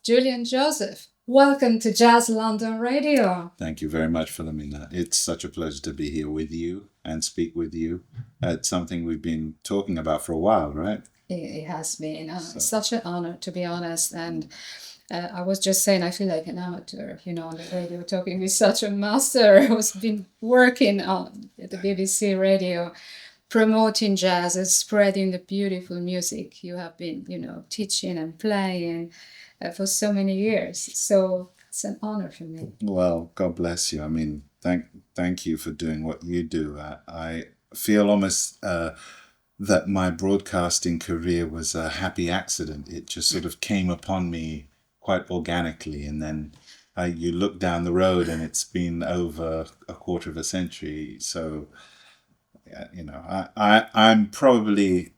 Julian Joseph. Welcome to Jazz London Radio. Thank you very much, Filomena. It's such a pleasure to be here with you and speak with you. It's something we've been talking about for a while, right? It has been such an honor, to be honest. And I was just saying, I feel like an amateur, on the radio, talking with such a master who's been working on at the BBC radio, promoting jazz and spreading the beautiful music you have been, teaching and playing for so many years. So it's an honor for me. Well, God bless you. I mean, thank you for doing what you do. I feel almost that my broadcasting career was a happy accident. It just sort of came upon me quite organically, and then you look down the road and it's been over a quarter of a century. So, I'm probably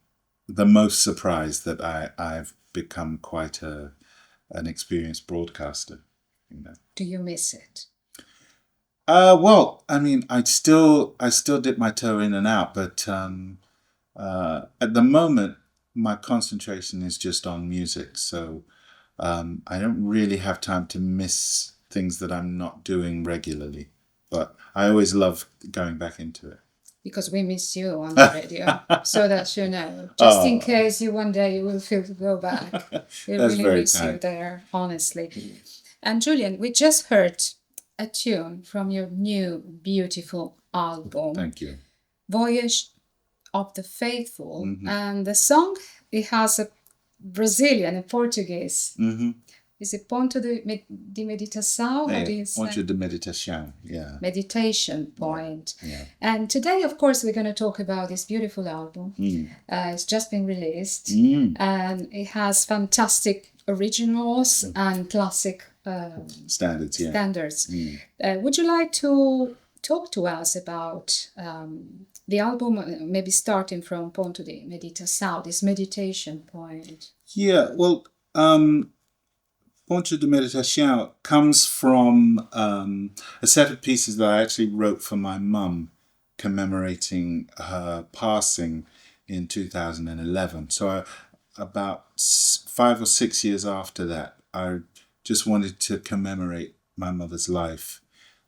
the most surprised that I've become quite an experienced broadcaster. Do you miss it? Well, I mean, I still dip my toe in and out, but at the moment, my concentration is just on music. So I don't really have time to miss things that I'm not doing regularly. But I always love going back into it. Because we miss you on the radio, so that you know, just in case one day you will feel to go back. We That's really very miss you kind. there, honestly. And Julian, we just heard a tune from your new beautiful album, Thank you. Voyage of the Faithful. And the song, it has a Brazilian and Portuguese. Is it Ponto de Meditação? How do you say? Ponto de Meditação, yeah. Meditation point. Yeah. And today, of course, we're going to talk about this beautiful album. It's just been released, and it has fantastic originals and classic Standards, yeah. standards. Would you like to talk to us about the album, maybe starting from Ponto de Meditação, this meditation point? Yeah, well, Ponto de Meditação comes from a set of pieces that I actually wrote for my mum commemorating her passing in 2011. So about 5 or 6 years after that, I just wanted to commemorate my mother's life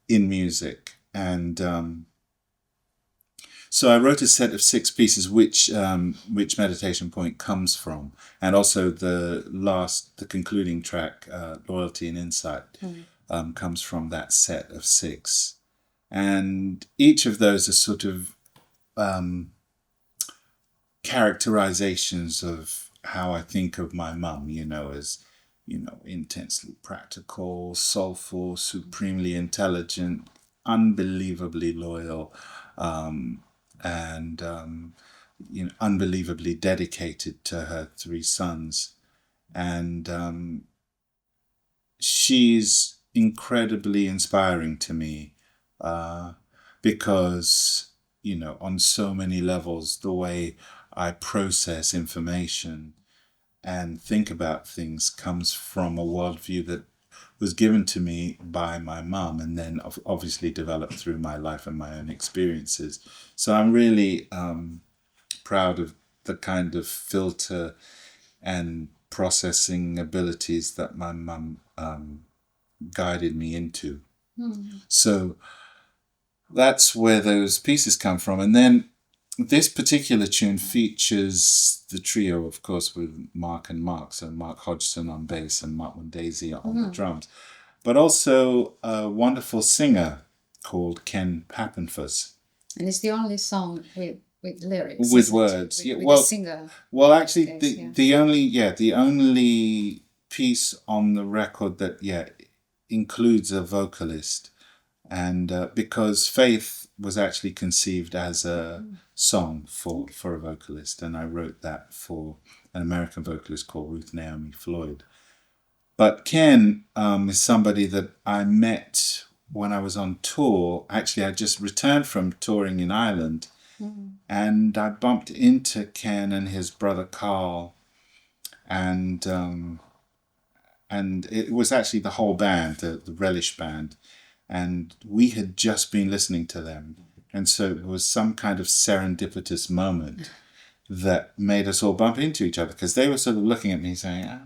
in music. And so I wrote a set of 6 pieces, which meditation point comes from, and also the concluding track, Loyalty and Insight, comes from that set of 6, and each of those are sort of characterizations of how I think of my mum, as intensely practical, soulful, supremely intelligent, unbelievably loyal. And unbelievably dedicated to her 3 sons. And she's incredibly inspiring to me because, on so many levels, the way I process information and think about things comes from a worldview that was given to me by my mum, and then obviously developed through my life and my own experiences. So I'm really proud of the kind of filter and processing abilities that my mum guided me into. So that's where those pieces come from. And then this particular tune features the trio, of course, with Mark and Mark. So Mark Hodgson on bass and Mark Mundesi on the drums. But also a wonderful singer called Ken Pappenfuss. And it's the only song with lyrics. With words. With well, a singer. Well, actually, the only piece on the record that, includes a vocalist. And because Faith was actually conceived as a song for a vocalist, and I wrote that for an American vocalist called Ruth Naomi Floyd. But Ken is somebody that I met when I was on tour. Actually, I just returned from touring in Ireland, and I bumped into Ken and his brother Carl, and it was actually the whole band, the Relish band. And we had just been listening to them. And so it was some kind of serendipitous moment that made us all bump into each other, because they were sort of looking at me saying,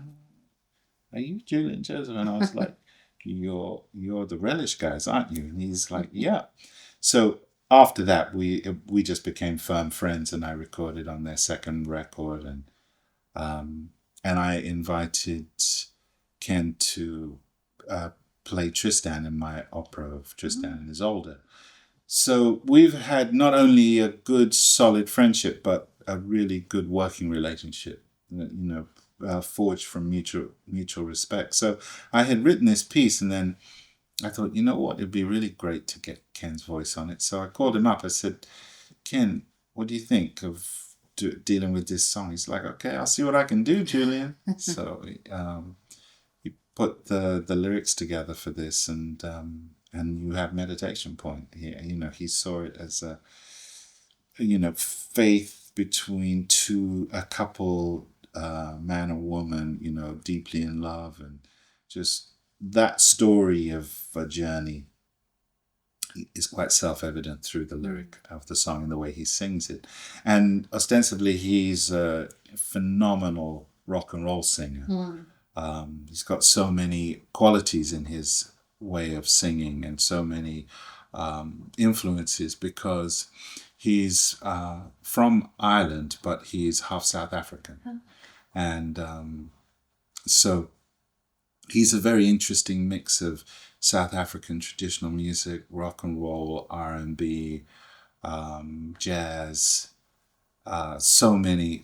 are you Julian Joseph? And I was like, you're the Relish guys, aren't you? And he's like, yeah. So after that, we just became firm friends, and I recorded on their second record, and I invited Ken to play Tristan in my opera of Tristan and Isolde. So we've had not only a good, solid friendship, but a really good working relationship, forged from mutual respect. So I had written this piece, and then I thought, you know what, it'd be really great to get Ken's voice on it. So I called him up. I said, Ken, what do you think of dealing with this song? He's like, okay, I'll see what I can do, Julian. So he put the lyrics together for this, and you have Meditation Point here. He saw it as a faith between a couple, man or woman, deeply in love, and just that story of a journey is quite self-evident through the lyric of the song and the way he sings it. And ostensibly, he's a phenomenal rock and roll singer. He's got so many qualities in his way of singing, and so many influences, because he's from Ireland, but he's half South African. And so he's a very interesting mix of South African traditional music, rock and roll, R&B, jazz, so many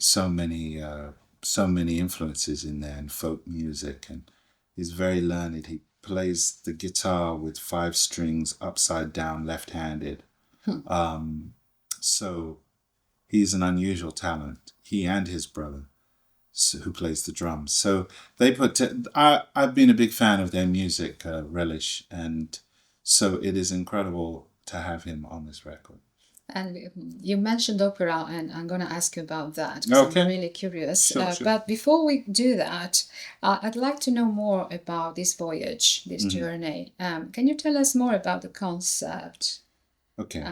influences in there, and folk music. And he's very learned. He plays the guitar with 5 strings upside down, left-handed. So he's an unusual talent. He and his brother, who plays the drums. So they I've been a big fan of their music, Relish, and so it is incredible to have him on this record. And you mentioned opera, and I'm going to ask you about that, because Okay. I'm really curious. Sure. But before we do that, I'd like to know more about this voyage, this journey. Can you tell us more about the concept? Okay.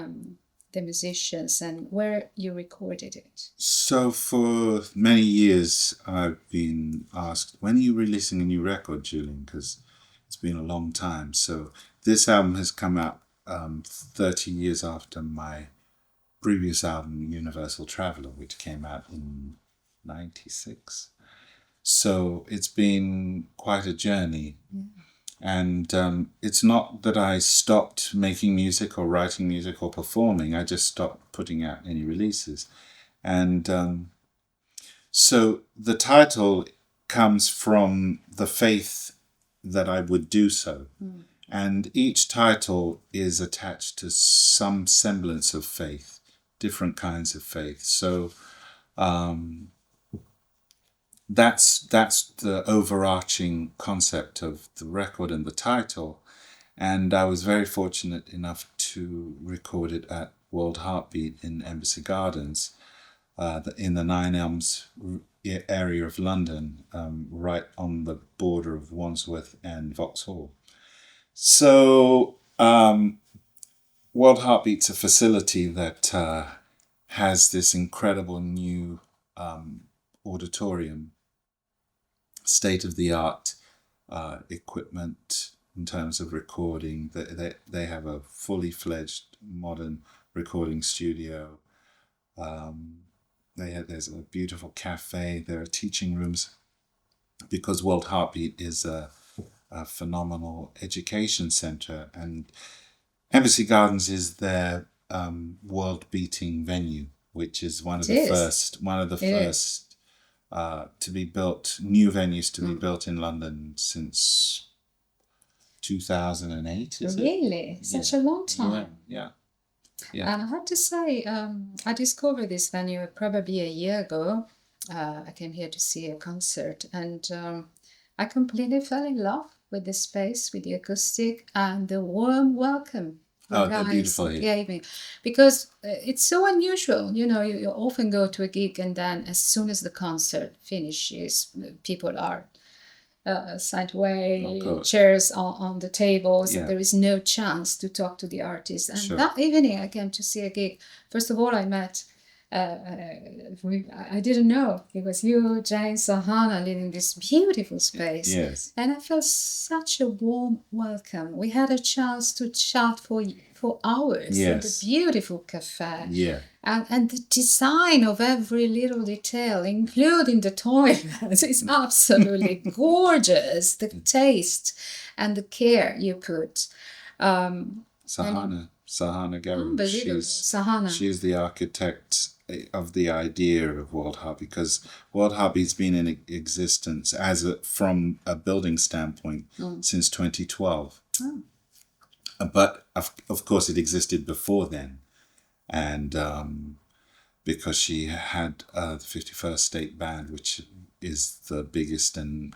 The musicians, and where you recorded it? So for many years, I've been asked, when are you releasing a new record, Julian? Because it's been a long time. So this album has come out 30 years after my previous album, Universal Traveler, which came out in 96. So it's been quite a journey. And it's not that I stopped making music or writing music or performing. I just stopped putting out any releases. And so the title comes from the faith that I would do so. And each title is attached to some semblance of faith, different kinds of faith. So that's the overarching concept of the record and the title. And I was very fortunate enough to record it at World Heartbeat in Embassy Gardens, in the Nine Elms area of London, right on the border of Wandsworth and Vauxhall. So World Heartbeat's a facility that has this incredible new auditorium, state-of-the-art equipment in terms of recording. They have a fully fledged modern recording studio. There's a beautiful cafe. There are teaching rooms, because World Heartbeat is a phenomenal education center, and Embassy Gardens is their world-beating venue, which is one of the first to be built, new venues to be built in London since 2008. Really? Such a long time. Yeah. And I have to say, I discovered this venue probably a year ago. I came here to see a concert, and I completely fell in love with the space, with the acoustic, and the warm welcome the guys gave me. Because it's so unusual. You often go to a gig, and then as soon as the concert finishes, people are sent away, chairs on the tables. There is no chance to talk to the artist. And that evening I came to see a gig. First of all, I met I didn't know it was you, Jane, Sahana, leading this beautiful space. Yes. And I felt such a warm welcome. We had a chance to chat for hours in the Yes. beautiful cafe. Yeah. And the design of every little detail, including the toilets, is absolutely gorgeous. The taste and the care you put. Sahana Gero. Unbelievable. Sahana. She's the architect of the idea of World Hub, because World Hubby's been in existence from a building standpoint since 2012. Oh. But of course it existed before then, and because she had the 51st State Band, which is the biggest and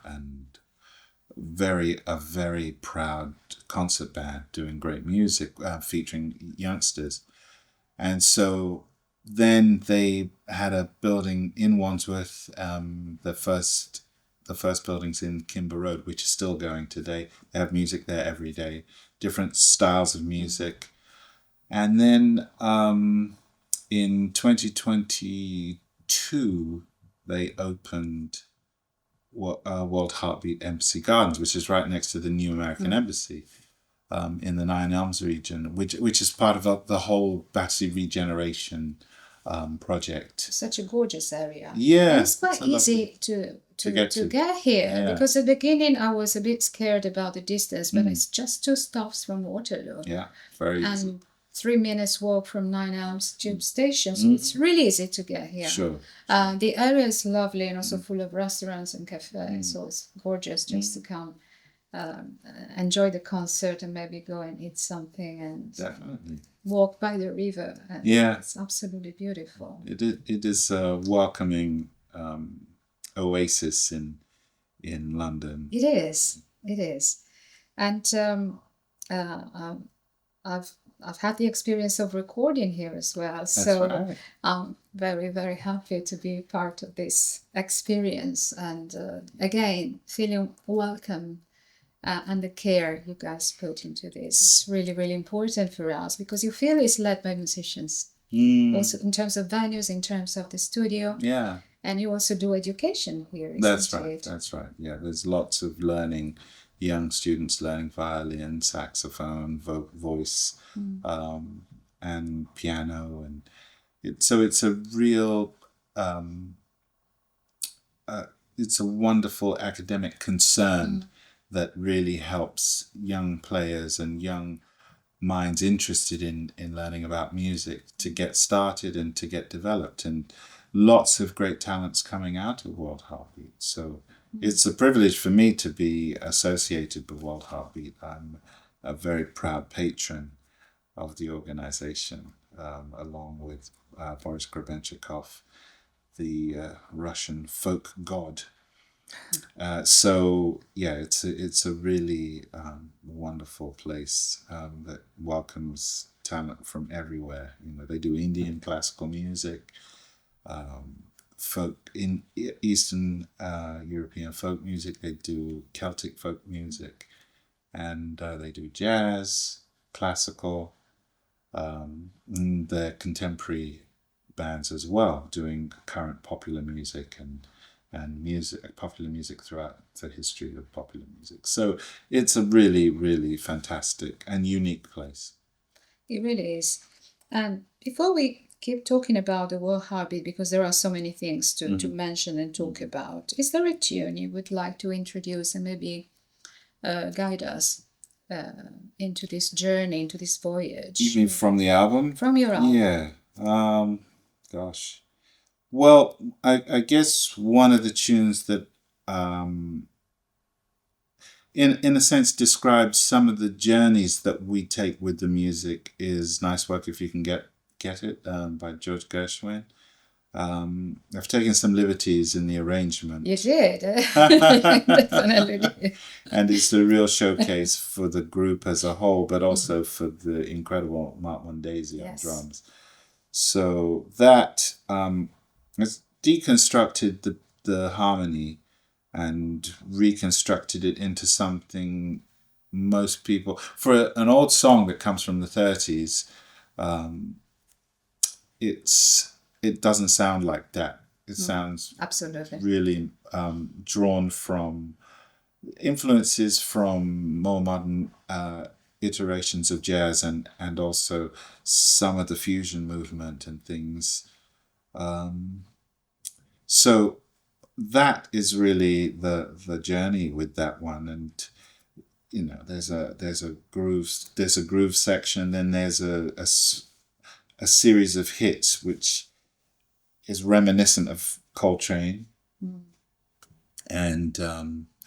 a very proud concert band doing great music, featuring youngsters. And so then they had a building in Wandsworth, the first building's in Kimber Road, which is still going today. They have music there every day, different styles of music. And then in 2022, they opened World Heartbeat Embassy Gardens, which is right next to the new American Embassy in the Nine Elms region, which is part of the whole Battersea regeneration project. Such a gorgeous area. Yeah. And it's quite easy to get here. Yeah. Because at the beginning I was a bit scared about the distance, but it's just 2 stops from Waterloo. Yeah, very easy. And 3 minutes walk from Nine Elms tube station, so it's really easy to get here. Sure. The area is lovely and also full of restaurants and cafes, so it's gorgeous just to come enjoy the concert and maybe go and eat something and Definitely walk by the river. And yeah, it's absolutely beautiful. It is a welcoming oasis in London. It is, and I've had the experience of recording here as well. That's so right. I'm very, very happy to be part of this experience and again feeling welcome. And the care you guys put into this is really, really important for us because you feel it's led by musicians. Also in terms of venues, in terms of the studio. Yeah. And you also do education here. That's right. Yeah, there's lots of learning, young students learning violin, saxophone, voice, and piano. And it's a real, it's a wonderful academic concern that really helps young players and young minds interested in learning about music to get started and to get developed. And lots of great talents coming out of World Heartbeat. So it's a privilege for me to be associated with World Heartbeat. I'm a very proud patron of the organization, along with Boris Grebenchikov, the Russian folk god. So yeah, it's a really wonderful place that welcomes talent from everywhere. You know, they do Indian classical music, folk in Eastern European folk music. They do Celtic folk music, and they do jazz, classical, and their contemporary bands as well, doing current popular music and popular music throughout the history of popular music. So it's a really, really fantastic and unique place. It really is. And before we keep talking about the World Heartbeat, because there are so many things to mention and talk about, is there a tune you would like to introduce and maybe guide us into this journey, into this voyage? You mean from the album? From your album. Yeah. Gosh. Well, I guess one of the tunes that, in a sense, describes some of the journeys that we take with the music is "Nice Work If You Can Get It" by George Gershwin. I've taken some liberties in the arrangement. You did, definitely. And it's a real showcase for the group as a whole, but also for the incredible Mark Mondesi on drums. So that has deconstructed the harmony and reconstructed it into something most people, for an old song that comes from the 30s, it's it doesn't sound like that. It sounds Absolutely. really drawn from influences from more modern iterations of jazz, and also some of the fusion movement and things. So that is really the journey with that one. And there's a groove section, then there's a series of hits which is reminiscent of Coltrane, and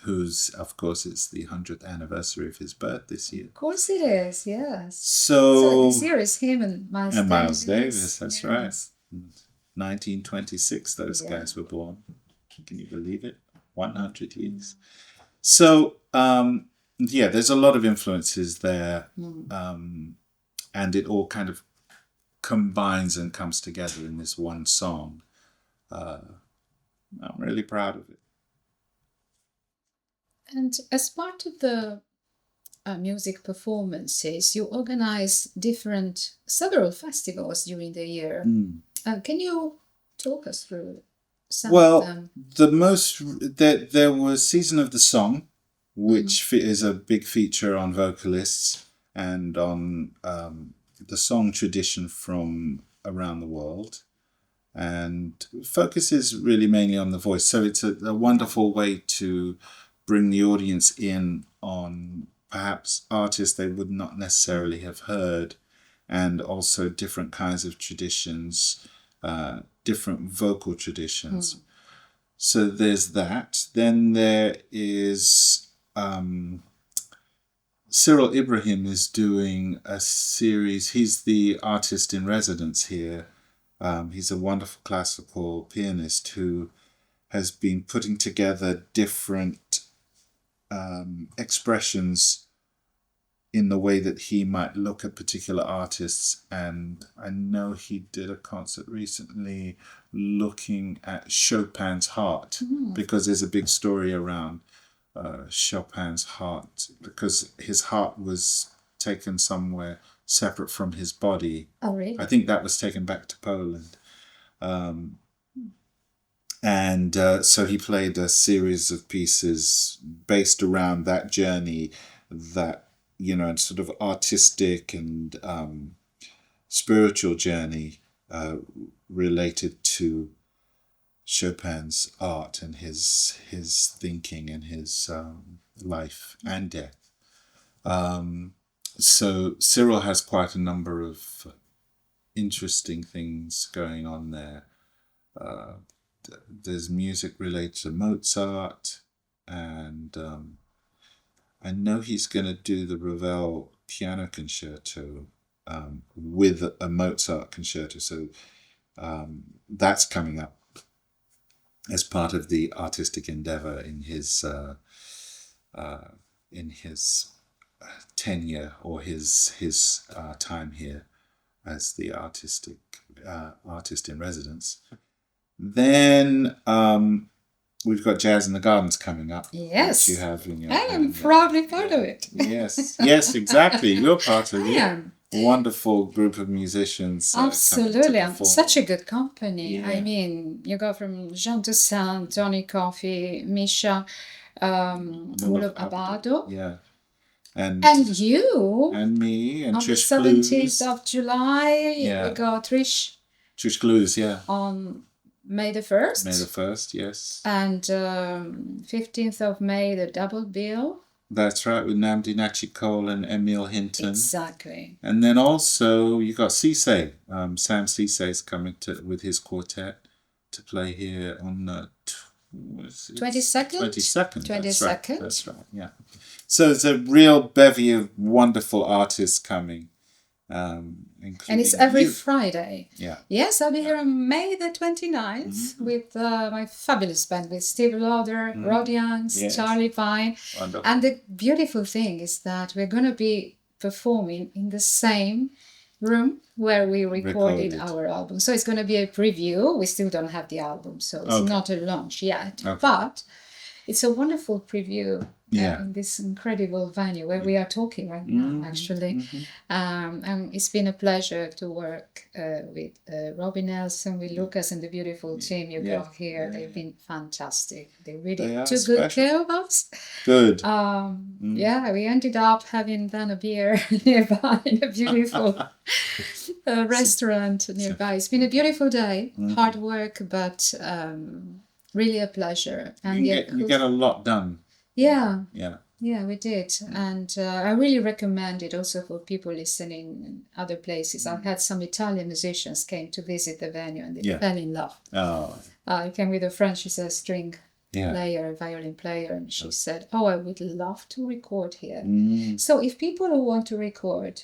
who's, of course, it's the 100th anniversary of his birth this year. Of course it is, yes. So this year is him and Miles Davis, that's right. 1926, those guys were born. Can you believe it? 100 years. So, there's a lot of influences there, and it all kind of combines and comes together in this one song. I'm really proud of it. And as part of the music performances, you organize several festivals during the year. Can you talk us through some of them? There was Season of the Song, which is a big feature on vocalists and on the song tradition from around the world, and focuses really mainly on the voice. So it's a wonderful way to bring the audience in on perhaps artists they would not necessarily have heard, and also different kinds of traditions, different vocal traditions. So there's that. Then there is Cyril Ibrahim is doing a series. He's the artist in residence here. He's a wonderful classical pianist who has been putting together different expressions in the way that he might look at particular artists. And I know he did a concert recently looking at Chopin's heart, because there's a big story around Chopin's heart, because his heart was taken somewhere separate from his body. Oh, really? I think that was taken back to Poland. So he played a series of pieces based around that journey, that, sort of artistic and spiritual journey related to Chopin's art and his thinking and his life and death. So Cyril has quite a number of interesting things going on there. There's music related to Mozart, and I know he's going to do the Ravel piano concerto with a Mozart concerto. So that's coming up as part of the artistic endeavor in his tenure, or his time here as the artist in residence. Then we've got Jazz in the Gardens coming up. Yes. Which you have in your I am proudly part of it. Yes, exactly. You're part of it. I am. Wonderful group of musicians. Absolutely. Such a good company. Yeah. I mean, you go from Jean Toussaint, Tony Coffey, Misha, Wolof Abado. Yeah. And you. And me. And on Trish the 17th Blues. of July, we got Trish. Trish Blues, yeah. On May the 1st. May the 1st, yes. And 15th of May, the double bill. That's right, with Namdi Nachikol and Emil Hinton. Exactly. And then also you got Cisse. Sam Cisse is coming with his quartet to play here on the 22nd. 22nd. That's right. Yeah. So it's a real bevy of wonderful artists coming. And it's every Friday. Yeah. Yes, I'll be here on May the 29th with my fabulous band, with Steve Lauder, Rod Youngs, Charlie Pine. Wonderful. And the beautiful thing is that we're going to be performing in the same room where we recorded our album. So it's going to be a preview. We still don't have the album, so it's not a launch yet. Okay. But it's a wonderful preview Yeah. in this incredible venue where we are talking right now, actually. And it's been a pleasure to work with Robbie Nelson, with Lucas, and the beautiful team you got here. They've been fantastic. They really took good care of us. Good. Yeah, we ended up having then a beer nearby in a beautiful restaurant nearby. It's been a beautiful day, hard work, but really a pleasure. And you get a lot done. Yeah. Yeah. Yeah, we did. And I really recommend it also for people listening in other places. I've had some Italian musicians came to visit the venue and they fell in love. Oh. I came with a friend, she's a string player, a violin player, and she said, "Oh, I would love to record here." So if people who want to record,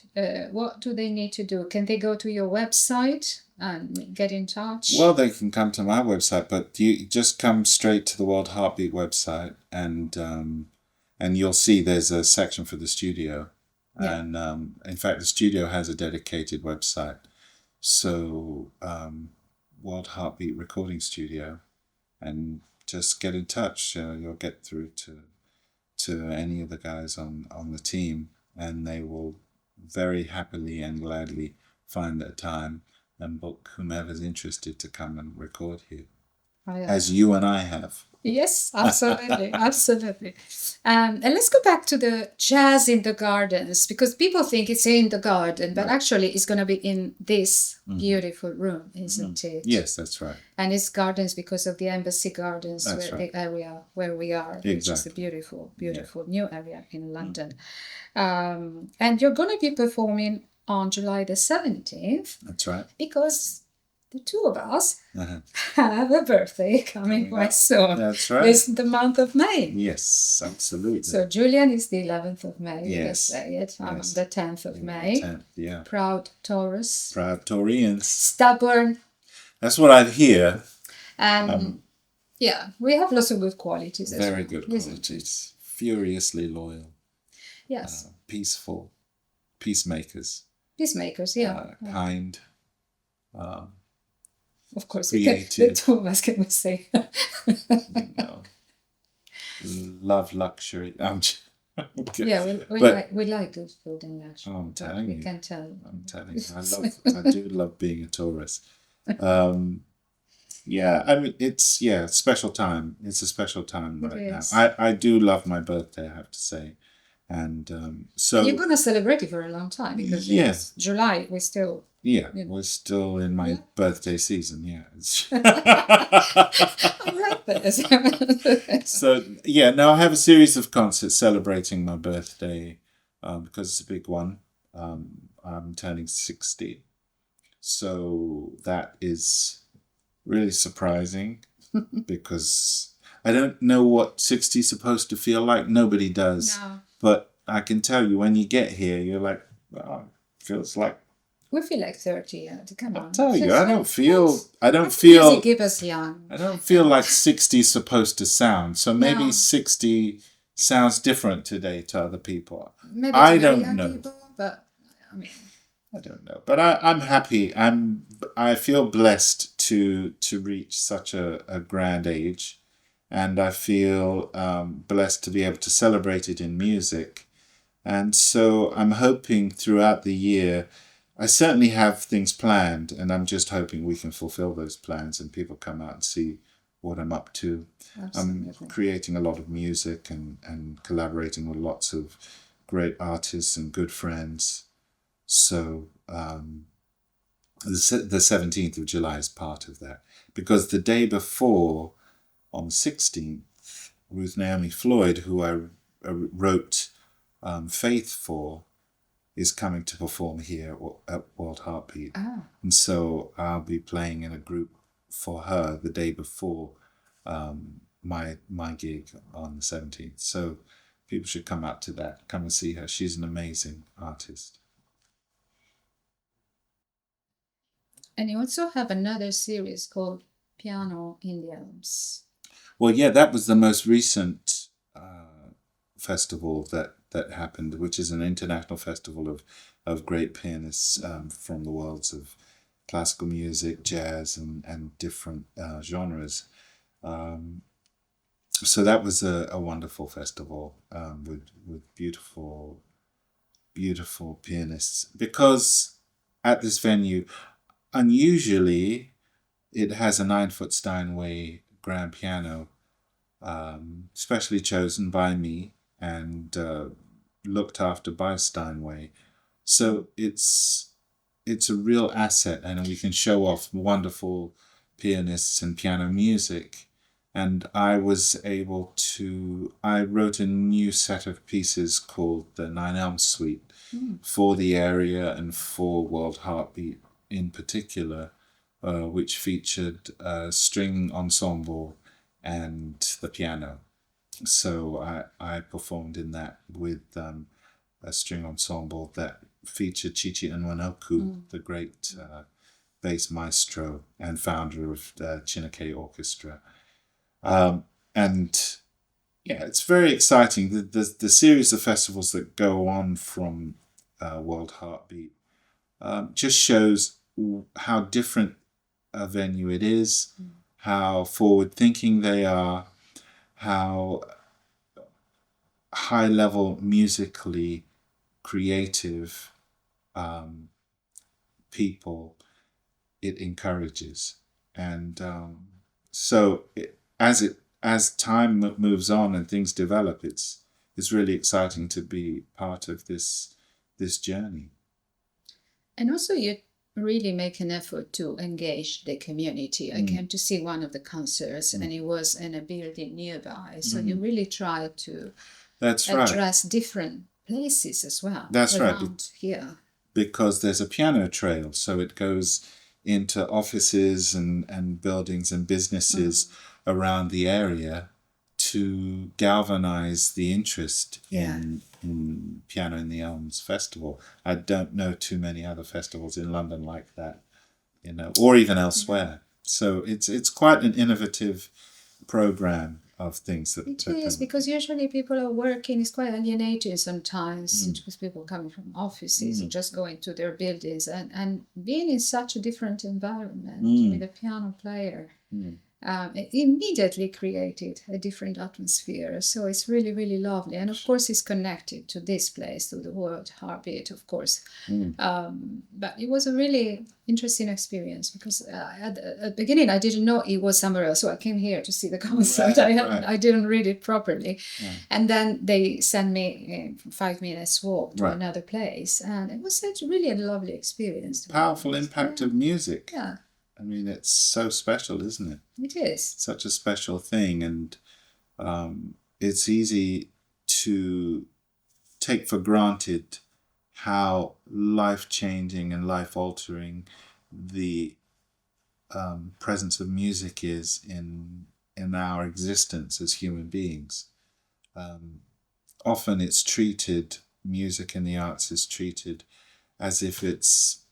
what do they need to do? Can they go to your website and get in touch? Well, they can come to my website, but you just come straight to the World Heartbeat website, and you'll see there's a section for the studio. And in fact, the studio has a dedicated website. So World Heartbeat Recording Studio, and just get in touch. You'll get through to any of the guys on the team, and they will very happily and gladly find a time and book whomever's interested to come and record here, as you and I have. Yes, absolutely, absolutely. And let's go back to the jazz in the gardens, because people think it's in the garden, but actually it's going to be in this beautiful room, isn't it? Yes, that's right. And it's gardens because of the Embassy Gardens, the area where we are, which is a beautiful, beautiful new area in London. And you're going to be performing on July the 17th. That's right. Because the two of us have a birthday coming quite soon. That's right. It's the month of May. Yes, absolutely. So Julian is the 11th of May. Yes. Say it. I'm the 10th of May. 10th, yeah. Proud Taurus. Proud Taurians. Stubborn. That's what I hear. Yeah, we have lots of good qualities. Very good qualities. Furiously loyal. Yes. Peaceful. Peacemakers. Peacemakers, yeah. Kind. Of course, creative. The two of us can say. Love luxury. Yeah, we like good food and luxury. I'm telling you. We can tell. I'm telling you. I do love being a Taurus. Yeah, I mean, it's a special time. It's a special time right now. I do love my birthday, I have to say. And so... You're going to celebrate it for a long time, because it's July, we're still... Yeah, we're still in my birthday season, So, I have a series of concerts celebrating my birthday because it's a big one. I'm turning 60. So that is really surprising because I don't know what 60 is supposed to feel like. Nobody does. No. But I can tell you, when you get here, you're like, oh, it feels like... We feel like 30. Come on. I tell you, I don't feel. Music keep us young. I don't feel like 60 is supposed to sound. So maybe 60 sounds different today to other people. Maybe I don't know. People, but I mean, I don't know. But I'm happy. I feel blessed to reach such a grand age, and I feel blessed to be able to celebrate it in music. And so I'm hoping throughout the year. I certainly have things planned, and I'm just hoping we can fulfill those plans and people come out and see what I'm up to. Absolutely. I'm creating a lot of music and collaborating with lots of great artists and good friends. So the 17th of July is part of that. Because the day before, on the 16th, Ruth Naomi Floyd, who I wrote Faith for, is coming to perform here at World Heartbeat. And so I'll be playing in a group for her the day before my gig on the 17th. So people should come out to that, come and see her. She's an amazing artist. And you also have another series called Piano in the Alps. Well, yeah, that was the most recent festival that happened, which is an international festival of great pianists from the worlds of classical music, jazz, and different genres. So that was a wonderful festival, with beautiful pianists, because at this venue, unusually, it has a 9-foot Steinway grand piano, specially chosen by me and looked after by Steinway. So it's a real asset, and we can show off wonderful pianists and piano music. And I wrote a new set of pieces called the Nine Elms Suite for the area and for World Heartbeat in particular, which featured a string ensemble and the piano. So I performed in that with a string ensemble that featured Chichi Nwanoku, the great bass maestro and founder of the Chineke Orchestra. And yeah, it's very exciting. The series of festivals that go on from World Heartbeat just shows how different a venue it is, how forward thinking they are, how high level musically creative people it encourages. And so as time moves on and things develop, it's really exciting to be part of this journey. And also, you really make an effort to engage the community. I came to see one of the concerts, and it was in a building nearby. So you really try to address different places as well. That's right. Here. Because there's a piano trail, so it goes into offices and buildings and businesses around the area to galvanize the interest in Piano in the Elms Festival. I don't know too many other festivals in London like that, or even elsewhere. So it's quite an innovative program of things that it is, because usually people are working. It's quite alienating sometimes, because people coming from offices and just going to their buildings and being in such a different environment with a piano player. It immediately created a different atmosphere. So it's really, really lovely. And of course, it's connected to this place, to the World Heartbeat, of course. But it was a really interesting experience, because at the beginning, I didn't know it was somewhere else. So I came here to see the concert. I didn't read it properly. And then they sent me 5 minutes walk to another place. And it was such really a lovely experience. Powerful impact of music. Yeah. I mean, it's so special, isn't it? It is. Such a special thing. And it's easy to take for granted how life-changing and life-altering the presence of music is in our existence as human beings. Often it's treated, music and the arts is treated as if it's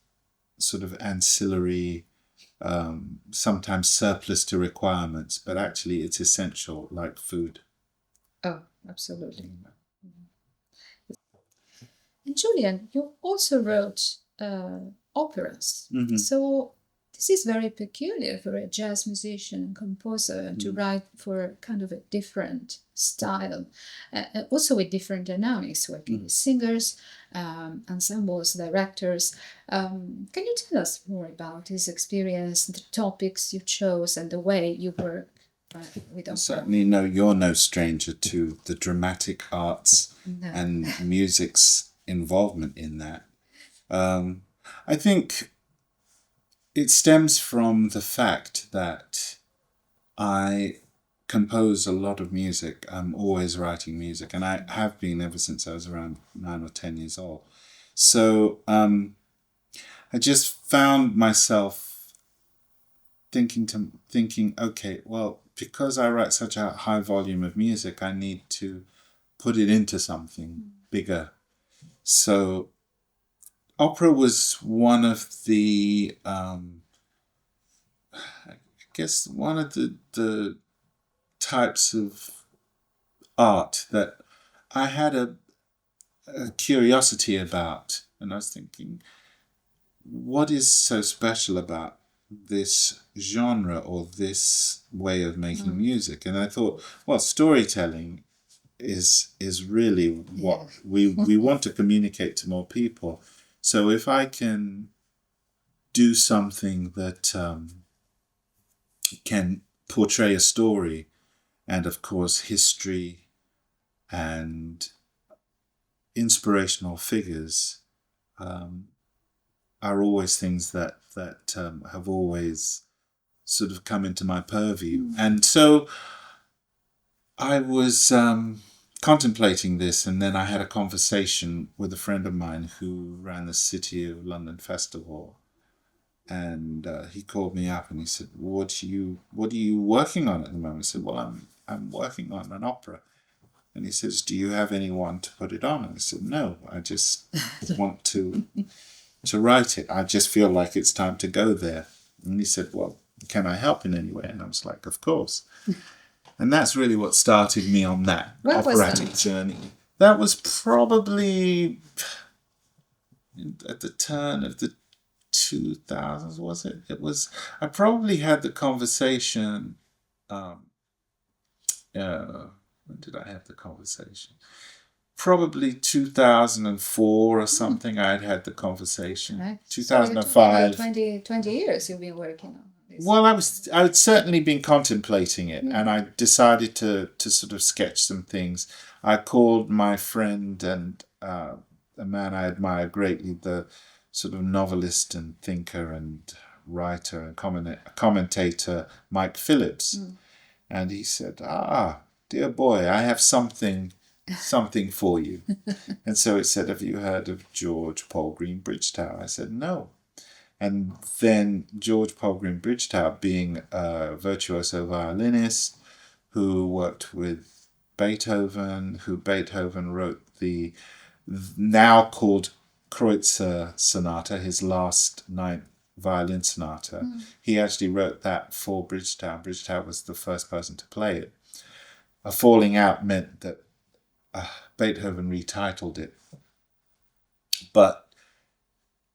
sort of ancillary, sometimes surplus to requirements, but actually it's essential, like food. Oh, absolutely. And Julian, you also wrote operas. So this is very peculiar for a jazz musician and composer to write for kind of a different style, also with different dynamics, working with singers, ensembles, directors. Can you tell us more about this experience, the topics you chose, and the way you work with opera? Certainly, no, you're no stranger to the dramatic arts and music's involvement in that. I think it stems from the fact that I compose a lot of music. I'm always writing music, and I have been ever since I was around 9 or 10 years old. So I just found myself thinking, okay, well, because I write such a high volume of music, I need to put it into something bigger. So opera was one of the, I guess, one of the types of art that I had a curiosity about. And I was thinking, what is so special about this genre or this way of making music. And I thought, well, storytelling is really what we want to communicate to more people. So if I can do something that can portray a story, and of course history and inspirational figures are always things that have always sort of come into my purview. And so I was contemplating this, and then I had a conversation with a friend of mine who ran the City of London Festival, and he called me up and he said, "What are you working on at the moment?" I said, "Well, I'm working on an opera." And he says, "Do you have anyone to put it on?" And I said, "No, I just want to write it. I just feel like it's time to go there." And he said, "Well, can I help in any way?" And I was like, "Of course." And that's really what started me on that operatic journey. That was probably at the turn of the 2000s, was it? It was. I probably had the conversation. When did I have the conversation? Probably 2004 or something. I had the conversation. Right. 2005. So 20 years you've been working on this. Well, I had certainly been contemplating it, and I decided to sort of sketch some things. I called my friend and a man I admire greatly, the sort of novelist and thinker and writer and commentator Mike Phillips, and he said, "Dear boy, I have something for you." And so it said, "Have you heard of George Polgreen Bridgetower?" I said, "No." And then George Polgreen Bridgetower, being a virtuoso violinist who worked with Beethoven, who Beethoven wrote the now called Kreutzer Sonata, his last ninth violin sonata. He actually wrote that for Bridgetower. Bridgetower was the first person to play it. A falling out meant that Beethoven retitled it. But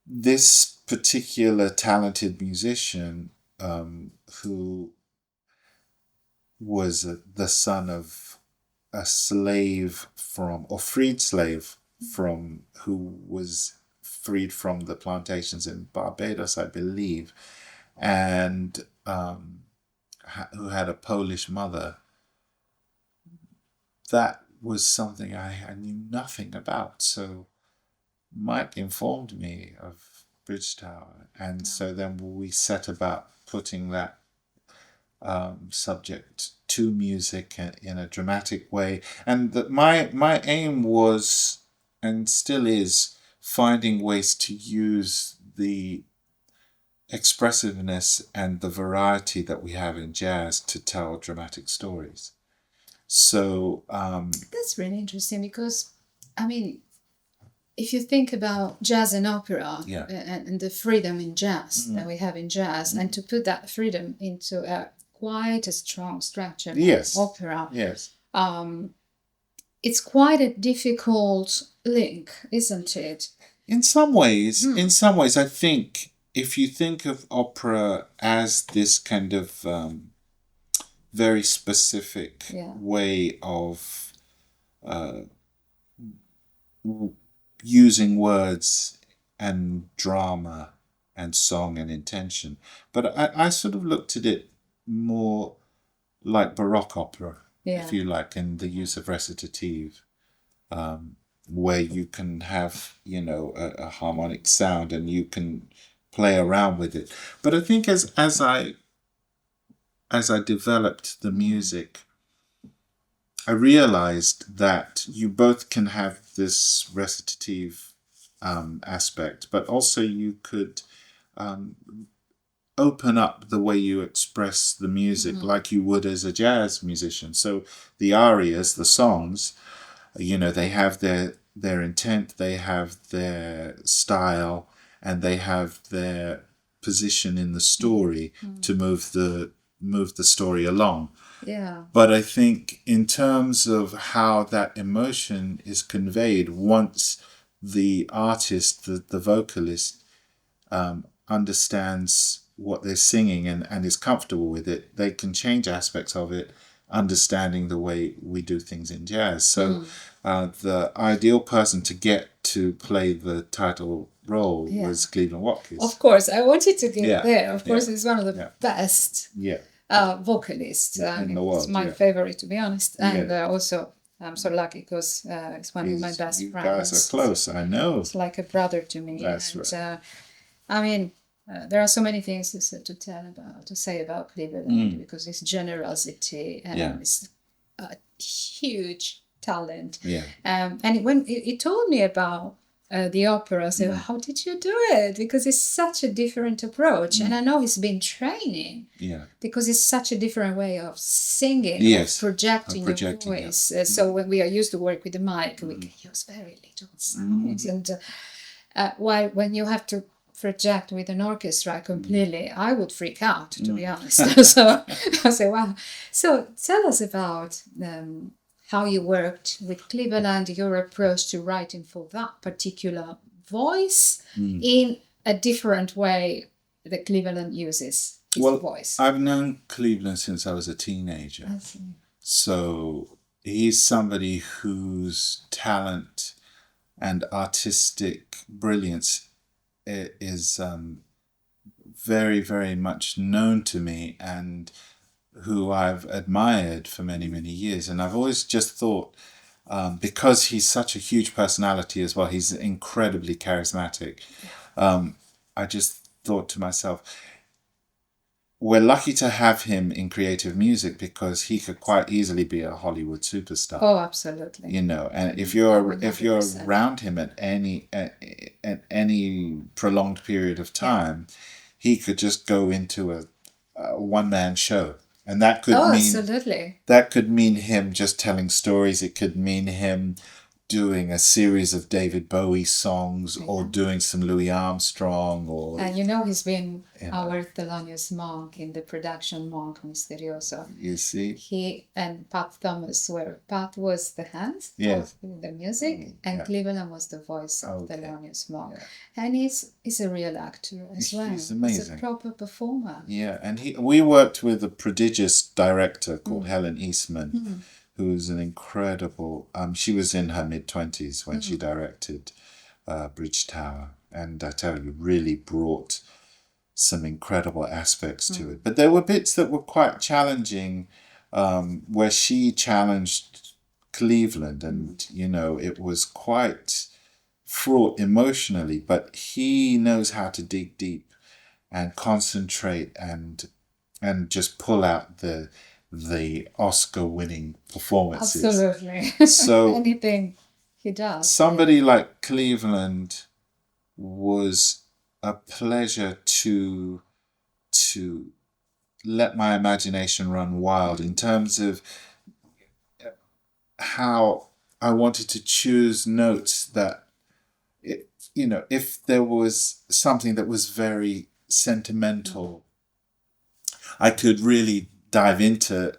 this particular talented musician, who was the son of a slave freed slave who was freed from the plantations in Barbados, I believe, and who had a Polish mother. That was something I knew nothing about. So Mike informed me of Bridgetower, and so then we set about putting that subject to music in a dramatic way. And my aim was, and still is, finding ways to use the expressiveness and the variety that we have in jazz to tell dramatic stories. So that's really interesting, because I mean, if you think about jazz and opera, and the freedom in jazz that we have in jazz, and to put that freedom into quite a strong structure of opera, it's quite a difficult link, isn't it? In some ways, I think if you think of opera as this kind of very specific way of using words and drama and song and intention. But I sort of looked at it more like Baroque opera, if you like, in the use of recitative, where you can have, a harmonic sound and you can play around with it. But I think as I developed the music, I realized that you both can have this recitative aspect, but also you could open up the way you express the music like you would as a jazz musician. So the arias, the songs, they have their intent, they have their style, and they have their position in the story to move the story along. Yeah. But I think in terms of how that emotion is conveyed, once the artist, the vocalist, understands what they're singing and is comfortable with it, they can change aspects of it, understanding the way we do things in jazz. So the ideal person to get to play the title role was Cleveland Watkins. Of course, I wanted to get Yeah. there. Of course, Yeah. he's one of the best Yeah. vocalists. In the world, it's my yeah. favorite, to be honest. And Yeah. Also, I'm so lucky because it's one of my best You friends. guys are close, I know. It's like a brother to me. That's right. I mean, there are so many things to say about Cleveland because his generosity and his huge talent. Yeah. And when he told me about the opera, I said, how did you do it? Because it's such a different approach. And I know he's been training. Yeah. Because it's such a different way of singing, Yes. of projecting your voice. So when we are used to work with the mic, we can use very little sounds. And while when you have to project with an orchestra completely, I would freak out, to be honest. So I say, wow. So tell us about how you worked with Cleveland, your approach to writing for that particular voice in a different way that Cleveland uses his voice. I've known Cleveland since I was a teenager. I see. So he's somebody whose talent and artistic brilliance is very, very much known to me and who I've admired for many, many years. And I've always just thought, because he's such a huge personality as well, he's incredibly charismatic. I just thought to myself, we're lucky to have him in creative music because he could quite easily be a Hollywood superstar. Oh, absolutely. You know, and if you're 100%. around him at any prolonged period of time, he could just go into a one-man show. And that could absolutely. That could mean him just telling stories. It could mean him doing a series of David Bowie songs or doing some Louis Armstrong or... And he's been our Thelonious Monk in the production Monk Misterioso. You see? He and Pat Thomas Pat was the hands of the music and Cleveland was the voice of Thelonious Monk. Yeah. And he's a real actor as well. He's amazing. He's a proper performer. Yeah, and we worked with a prodigious director called Helen Eastman, who's an incredible... she was in her mid-20s when she directed Bridge Tower. And I tell you, really brought some incredible aspects to it. But there were bits that were quite challenging, where she challenged Cleveland. And, it was quite fraught emotionally. But he knows how to dig deep and concentrate and just pull out the Oscar-winning performances. Absolutely. So anything he does. Somebody like Cleveland was a pleasure to let my imagination run wild in terms of how I wanted to choose notes that, if there was something that was very sentimental, I could really dive into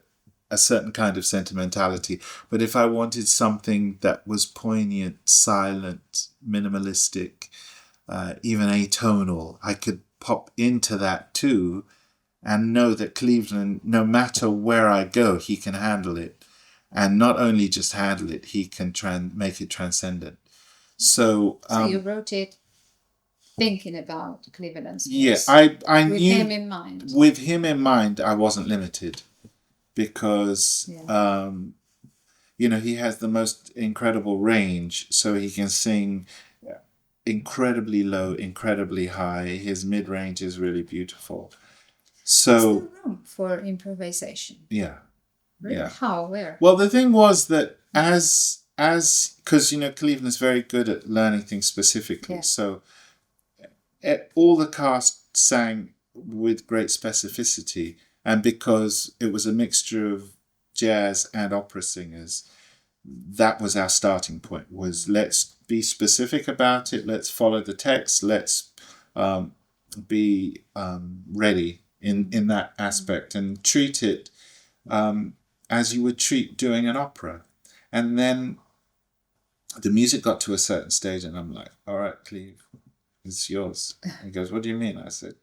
a certain kind of sentimentality. But if I wanted something that was poignant, silent, minimalistic, even atonal, I could pop into that too and know that Cleveland, no matter where I go, he can handle it. And not only just handle it, he can make it transcendent. So you wrote it thinking about Cleveland's voice. Yes, I knew... With him in mind. With him in mind, I wasn't limited. Because, he has the most incredible range. So he can sing incredibly low, incredibly high. His mid-range is really beautiful. So... Is there room for improvisation? Yeah. Really? Yeah. How? Where? Well, the thing was that because, Cleveland's very good at learning things specifically. Yeah. So all the cast sang with great specificity. And because it was a mixture of jazz and opera singers, that was our starting point, was let's be specific about it. Let's follow the text. Let's be ready in that aspect and treat it as you would treat doing an opera. And then the music got to a certain stage and I'm like, all right, Cleve, it's yours. He goes, what do you mean? I said,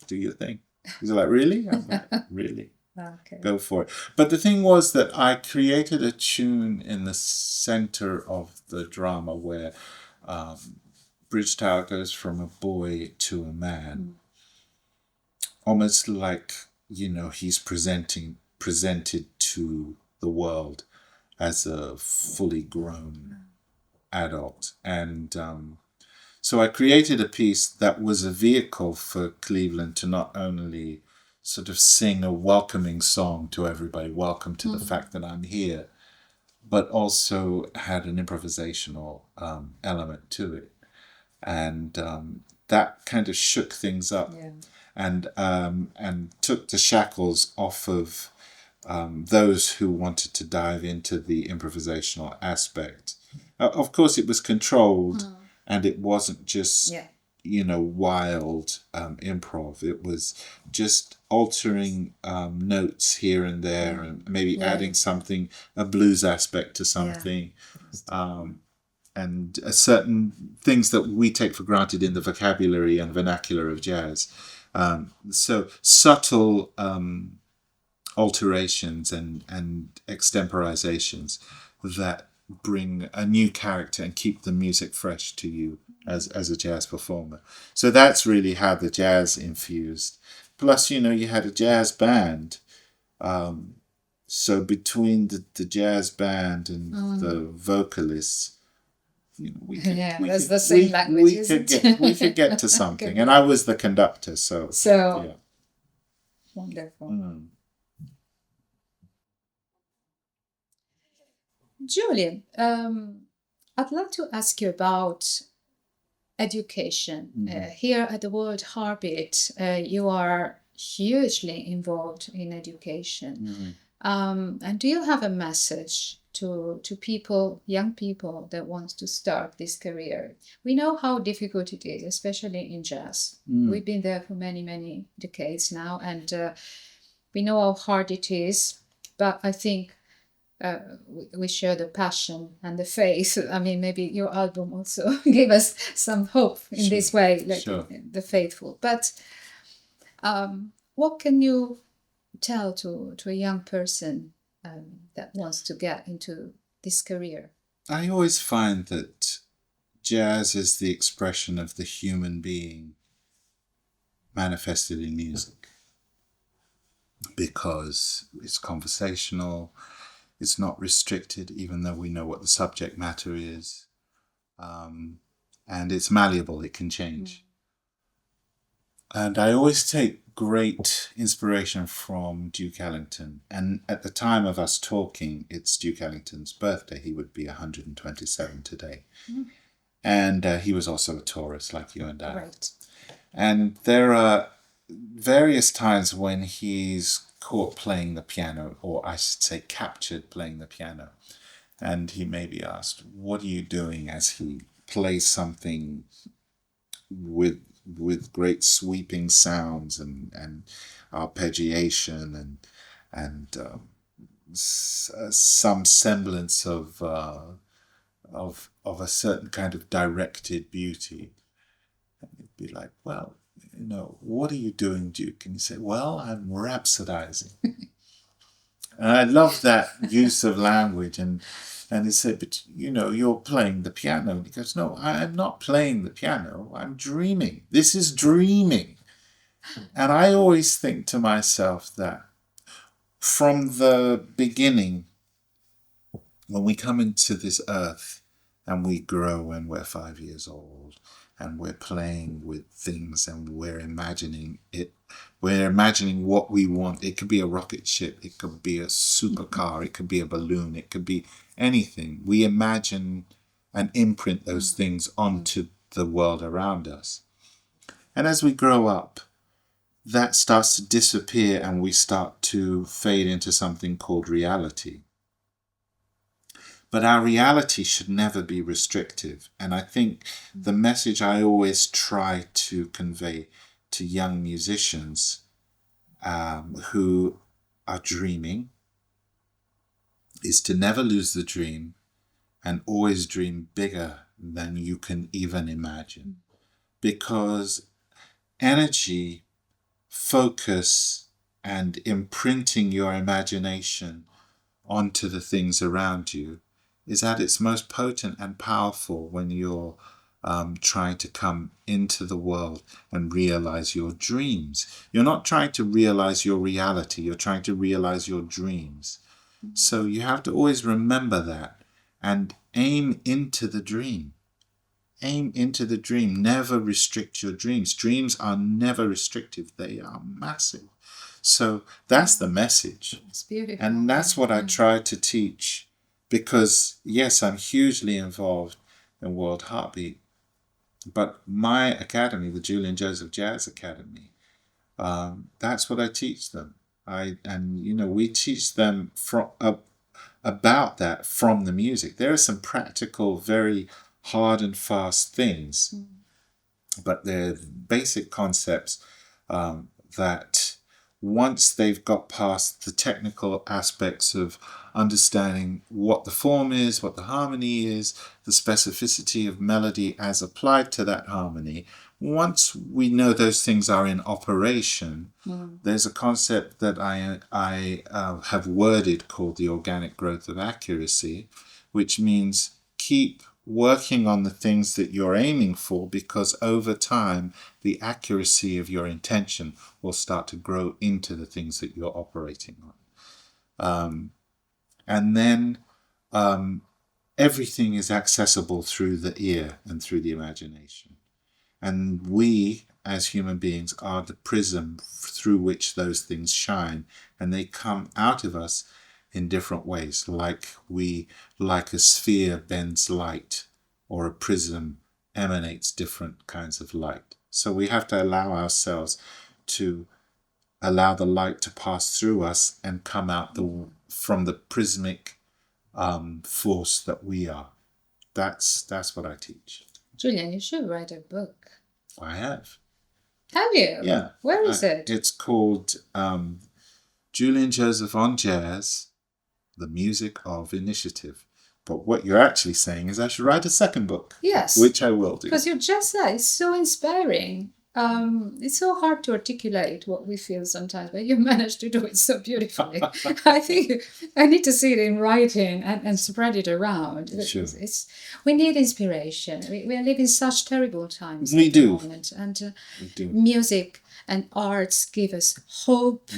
do your thing. He's like, really? I'm like, really? Okay. Go for it. But the thing was that I created a tune in the center of the drama where Bridge Tower goes from a boy to a man, almost like, he's presented to the world as a fully grown adult. And so I created a piece that was a vehicle for Cleveland to not only sort of sing a welcoming song to everybody, welcome to the fact that I'm here, but also had an improvisational element to it. And that kind of shook things up, and took the shackles off of those who wanted to dive into the improvisational aspect. Of course, it was controlled, and it wasn't just wild improv. It was just altering notes here and there, and maybe adding something, a blues aspect to something. And certain things that we take for granted in the vocabulary and vernacular of jazz. So subtle alterations and extemporizations that bring a new character and keep the music fresh to you as a jazz performer. So that's really how the jazz infused. Plus, you had a jazz band. So between the jazz band and the vocalists, we could get to something. And I was the conductor, so yeah. Wonderful. Julian, I'd like to ask you about education. Here at the World Heartbeat, you are hugely involved in education. And do you have a message to people, young people that wants to start this career? We know how difficult it is, especially in jazz. We've been there for many, many decades now, and we know how hard it is. But I think we share the passion and the faith. I mean, maybe your album also gave us some hope in this way, like the faithful. But what can you tell to a young person that wants to get into this career? I always find that jazz is the expression of the human being manifested in music, because it's conversational, it's not restricted, even though we know what the subject matter is, and it's malleable, it can change. And I always take great inspiration from Duke Ellington. And at the time of us talking, it's Duke Ellington's birthday. He would be 127 today. And he was also a Taurus, like you and I. Right. And there are various times when he's caught playing the piano, or I should say captured playing the piano. And he may be asked, what are you doing, as he plays something with great sweeping sounds and arpeggiation and some semblance of a certain kind of directed beauty. And you'd be like, well, what are you doing, Duke? And you say, well, I'm rhapsodizing. And I love that use of language. And he said, but you're playing the piano. And he goes, no, I'm not playing the piano. I'm dreaming. This is dreaming. And I always think to myself that from the beginning, when we come into this earth and we grow when we're 5 years old, and we're playing with things and we're imagining it. We're imagining what we want. It could be a rocket ship. It could be a supercar. It could be a balloon. It could be anything. We imagine and imprint those things onto the world around us. And as we grow up, that starts to disappear and we start to fade into something called reality. But our reality should never be restrictive. And I think the message I always try to convey to young musicians who are dreaming is to never lose the dream and always dream bigger than you can even imagine. Because energy focus and imprinting your imagination onto the things around you is at its most potent and powerful when you're trying to come into the world and realize your dreams. You're not trying to realize your reality, you're trying to realize your dreams. So you have to always remember that and aim into the dream. Aim into the dream. Never restrict your dreams. Dreams are never restrictive. They are massive. So that's the message. It's beautiful. And that's what I try to teach, because yes, I'm hugely involved in World Heartbeat, but my academy, the Julian Joseph Jazz Academy, that's what I teach them. We teach them about that from the music. There are some practical, very hard and fast things, but they're basic concepts that once they've got past the technical aspects of understanding what the form is, what the harmony is, the specificity of melody as applied to that harmony, once we know those things are in operation, there's a concept that I have worded called the organic growth of accuracy, which means keep working on the things that you're aiming for, because over time the accuracy of your intention will start to grow into the things that you're operating on. And then everything is accessible through the ear and through the imagination. And we, as human beings, are the prism through which those things shine, and they come out of us in different ways, like a sphere bends light, or a prism emanates different kinds of light. So we have to allow ourselves to allow the light to pass through us and come out from the prismic force that we are. That's what I teach. Julian, you should write a book. I have. Have you? Yeah. Where is it? It's called Julian Joseph on Jazz, The Music of Initiative. But what you're actually saying is I should write a second book. Yes. Which I will do. Because your jazz is so inspiring. It's so hard to articulate what we feel sometimes, but you manage to do it so beautifully. I think I need to see it in writing and spread it around. Sure. We need inspiration. We are living such terrible times. We do. And We do. music and arts give us hope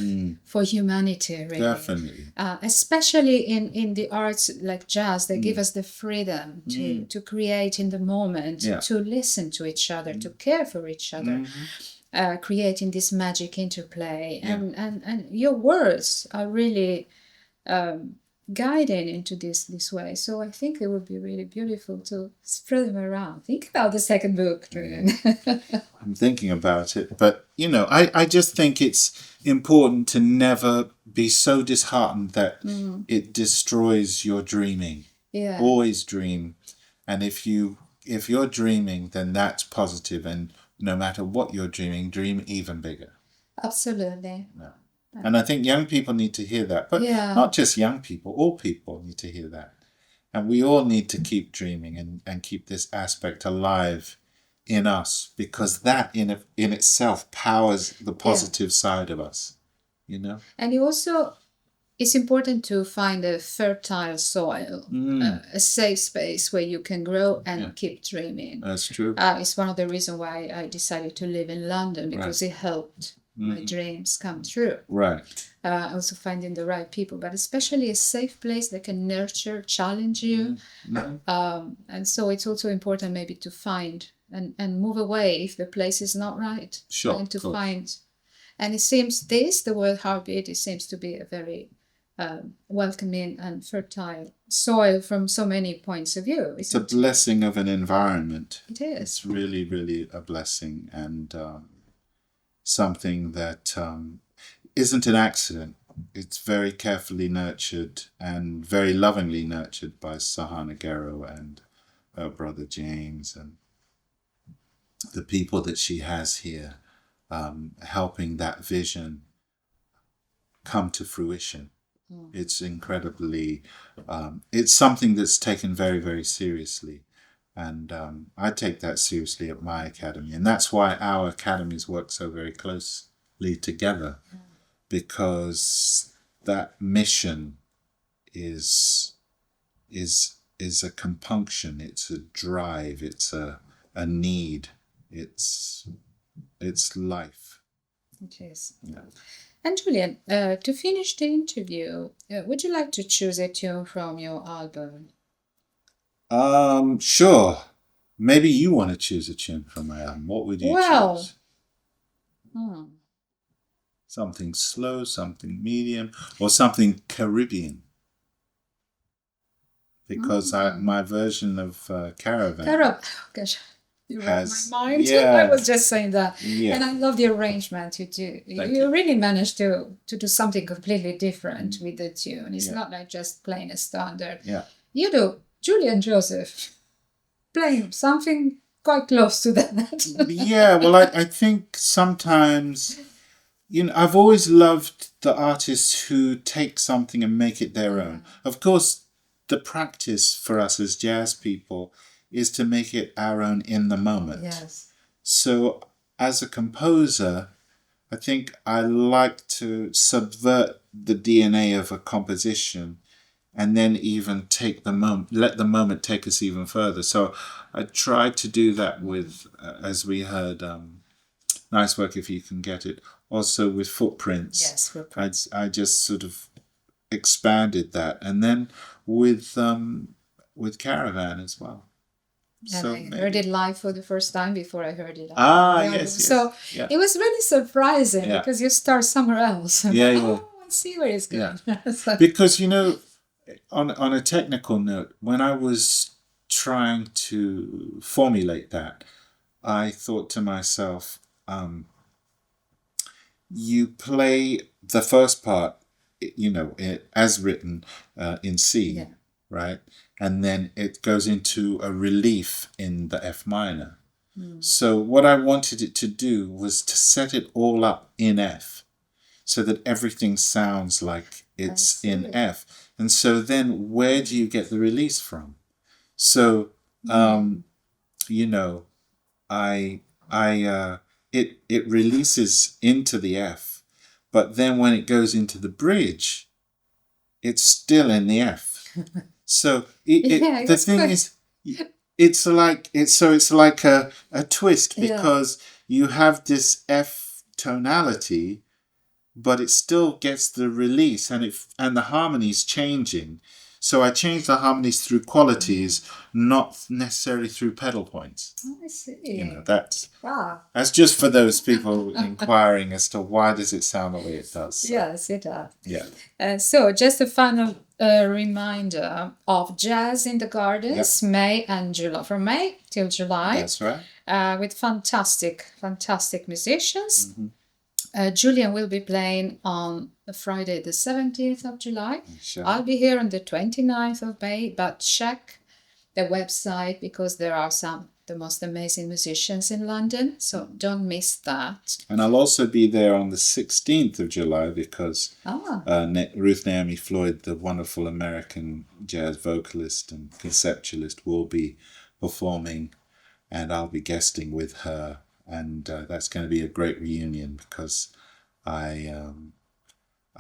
for humanity, really. Definitely. Especially in the arts like jazz, they give us the freedom to create in the moment, to listen to each other, to care for each other, creating this magic interplay. And your words are really guiding into this way. So I think it would be really beautiful to spread them around. Think about the second book, Julian. I'm thinking about it, but I just think it's important to never be so disheartened that it destroys your dreaming. Yeah. Always dream, and if you're dreaming, then that's positive, and no matter what you're dreaming, dream even bigger. Absolutely. No. And I think young people need to hear that, but not just young people, all people need to hear that. And we all need to keep dreaming and keep this aspect alive in us, because that in itself powers the positive side of us, And it's important to find a fertile soil, a safe space where you can grow and keep dreaming. That's true. It's one of the reasons why I decided to live in London, because it helped my dreams come true. Right. Also finding the right people, but especially a safe place that can nurture, challenge you. And so it's also important maybe to find and move away if the place is not right. Sure. And to find. And it seems the World Heartbeat, it seems to be a very welcoming and fertile soil from so many points of view. It's a blessing of an environment. It is. It's really, really a blessing, and something that isn't an accident. It's very carefully nurtured and very lovingly nurtured by Sahana Gero and her brother James, and the people that she has here, helping that vision come to fruition. It's incredibly, it's something that's taken very, very seriously. And I take that seriously at my academy. And that's why our academies work so very closely intricately together, because that mission is a compunction, it's a drive, it's a need, it's life. It is. Yeah. And Julian, to finish the interview, would you like to choose a tune from your album? Sure. Maybe you want to choose a tune from my album. What would you choose? Something slow, something medium, or something Caribbean? Because my version of Caravan Gosh, you read has my mind. yeah, I was just saying that, yeah. and I love the arrangement you do. You really managed to do something completely different with the tune. It's not like just playing a standard. Yeah. You do Julian Joseph playing something quite close to that. Yeah, well, I think sometimes, I've always loved the artists who take something and make it their own. Of course, the practice for us as jazz people is to make it our own in the moment. Yes. So as a composer, I think I like to subvert the DNA of a composition and then even take the moment, let the moment take us even further. So I tried to do that with, as we heard, Nice Work If You Can Get It, also with Footprints. Yes, Footprints. I just sort of expanded that, and then with Caravan as well. And so I heard it live for the first time before I heard it. Yes. So it was really surprising because you start somewhere else. Yeah. I see where it's going. Yeah. Because on a technical note, when I was trying to formulate that, I thought to myself, you play the first part, as written in C, right? And then it goes into a relief in the F minor. So what I wanted it to do was to set it all up in F so that everything sounds like it's in F. And so then where do you get the release from? So, it releases into the F, but then when it goes into the bridge, it's still in the F. So the thing is, it's like a twist, because you have this F tonality, but it still gets the release, and the harmony's changing. So I changed the harmonies through qualities, not necessarily through pedal points. Oh, I see. That's just for those people inquiring as to why does it sound the way it does. So. Yes, it does. Yeah. So just a final reminder of Jazz in the Gardens, May and July. From May till July. That's right. With fantastic musicians. Julian will be playing on Friday the 17th of July. Sure. I'll be here on the 29th of May, but check the website because there are the most amazing musicians in London, so don't miss that. And I'll also be there on the 16th of July because Ruth Naomi Floyd, the wonderful American jazz vocalist and conceptualist, will be performing, and I'll be guesting with her. And that's going to be a great reunion because I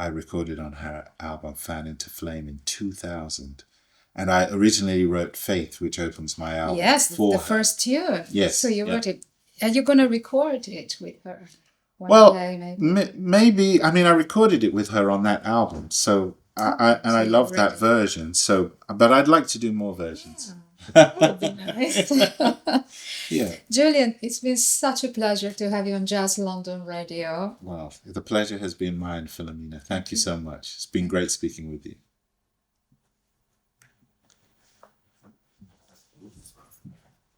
recorded on her album Fan into Flame in 2000. And I originally wrote Faith, which opens my album. Yes, for the her. first tune. Yes. So you wrote it. And you're going to record it with her one day, maybe? Maybe. I mean, I recorded it with her on that album. So I love that version. So, but I'd like to do more versions. That would be nice. Yeah. Julian, it's been such a pleasure to have you on Jazz London Radio. Well, the pleasure has been mine, Filomena. Thank you so much. It's been great speaking with you.